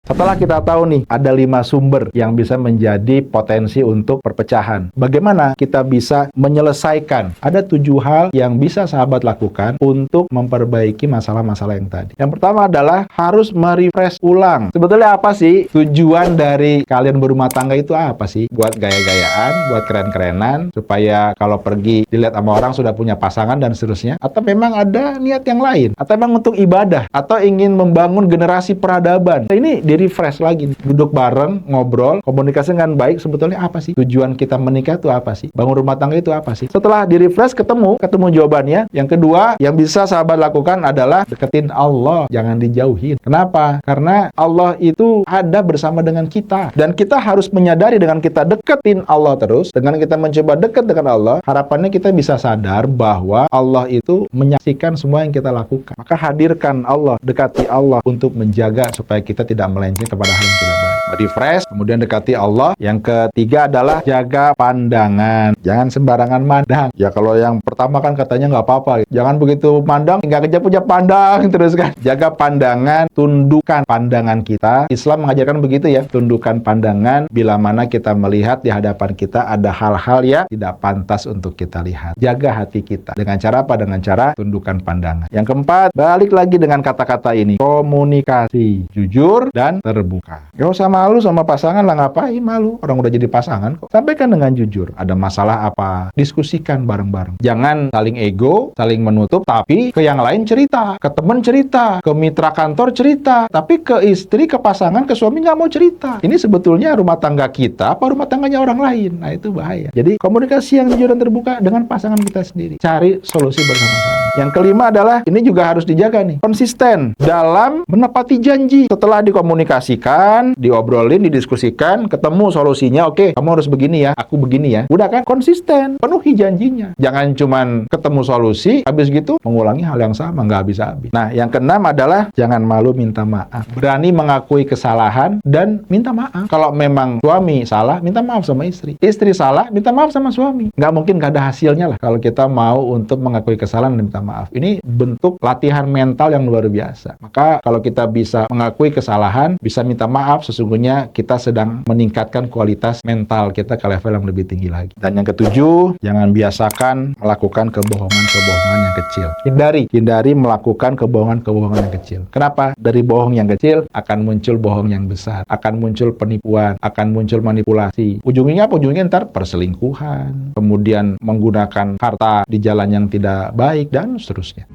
Setelah kita tahu nih, ada 5 sumber yang bisa menjadi potensi untuk perpecahan. Bagaimana kita bisa menyelesaikan? Ada 7 hal yang bisa sahabat lakukan untuk memperbaiki masalah-masalah yang tadi. Yang pertama adalah harus merefresh ulang. Sebetulnya apa sih tujuan dari kalian berumah tangga itu apa sih? Buat gaya-gayaan, buat keren-kerenan, supaya kalau pergi dilihat sama orang sudah punya pasangan dan seterusnya? Atau memang ada niat yang lain? Atau memang untuk ibadah? Atau ingin membangun generasi peradaban? Ini di-refresh lagi, duduk bareng, ngobrol, komunikasi dengan baik. Sebetulnya apa sih tujuan kita menikah itu apa sih? Bangun rumah tangga itu apa sih? Setelah di-refresh ketemu jawabannya. Yang kedua yang bisa sahabat lakukan adalah deketin Allah, jangan dijauhin. Kenapa? Karena Allah itu ada bersama dengan kita, dan kita harus menyadari dengan kita deketin Allah terus, dengan kita mencoba dekat dengan Allah, harapannya kita bisa sadar bahwa Allah itu menyaksikan semua yang kita lakukan. Maka hadirkan Allah, dekati Allah untuk menjaga supaya kita tidak melenceng kepada hal yang tidak baik. Refresh, kemudian dekati Allah. Yang ketiga adalah jaga pandangan. Jangan sembarangan mandang. Ya kalau yang pertama kan katanya nggak apa-apa. Jangan begitu mandang, nggak kerja punya pandang terus kan. Jaga pandangan, tundukkan pandangan kita. Islam mengajarkan begitu ya. Tundukkan pandangan bila mana kita melihat di hadapan kita ada hal-hal yang tidak pantas untuk kita lihat. Jaga hati kita. Dengan cara apa? Dengan cara tundukkan pandangan. Yang keempat, balik lagi dengan kata-kata ini. Komunikasi. Jujur dan terbuka. Gak usah malu sama pasangan lah, ngapain malu? Orang udah jadi pasangan kok. Sampaikan dengan jujur. Ada masalah apa? Diskusikan bareng-bareng. Jangan saling ego, saling menutup, tapi ke yang lain cerita. Ke teman cerita. Ke mitra kantor cerita. Tapi ke istri, ke pasangan, ke suami nggak mau cerita. Ini sebetulnya rumah tangga kita apa rumah tangganya orang lain? Nah itu bahaya. Jadi komunikasi yang jujur dan terbuka dengan pasangan kita sendiri. Cari solusi bersama-sama. Yang kelima adalah, ini juga harus dijaga nih, konsisten dalam menepati janji. Setelah dikomunikasikan, diobrolin, didiskusikan, ketemu solusinya, oke, kamu harus begini ya, aku begini ya. Udah kan? Konsisten, penuhi janjinya. Jangan cuman ketemu solusi, habis gitu mengulangi hal yang sama, nggak habis-habis. Nah, yang keenam adalah jangan malu minta maaf. Berani mengakui kesalahan dan minta maaf. Kalau memang suami salah, minta maaf sama istri. Istri salah, minta maaf sama suami. Nggak mungkin nggak ada hasilnya lah kalau kita mau untuk mengakui kesalahan dan minta maaf. Ini bentuk latihan mental yang luar biasa. Maka kalau kita bisa mengakui kesalahan, bisa minta maaf, sesungguhnya kita sedang meningkatkan kualitas mental kita ke level yang lebih tinggi lagi. Dan yang ketujuh, jangan biasakan melakukan kebohongan-kebohongan yang kecil. Hindari melakukan kebohongan-kebohongan yang kecil. Kenapa? Dari bohong yang kecil akan muncul bohong yang besar, akan muncul penipuan, akan muncul manipulasi. Ujungnya apa? Ujungnya ntar perselingkuhan, kemudian menggunakan harta di jalan yang tidak baik, dan seterusnya.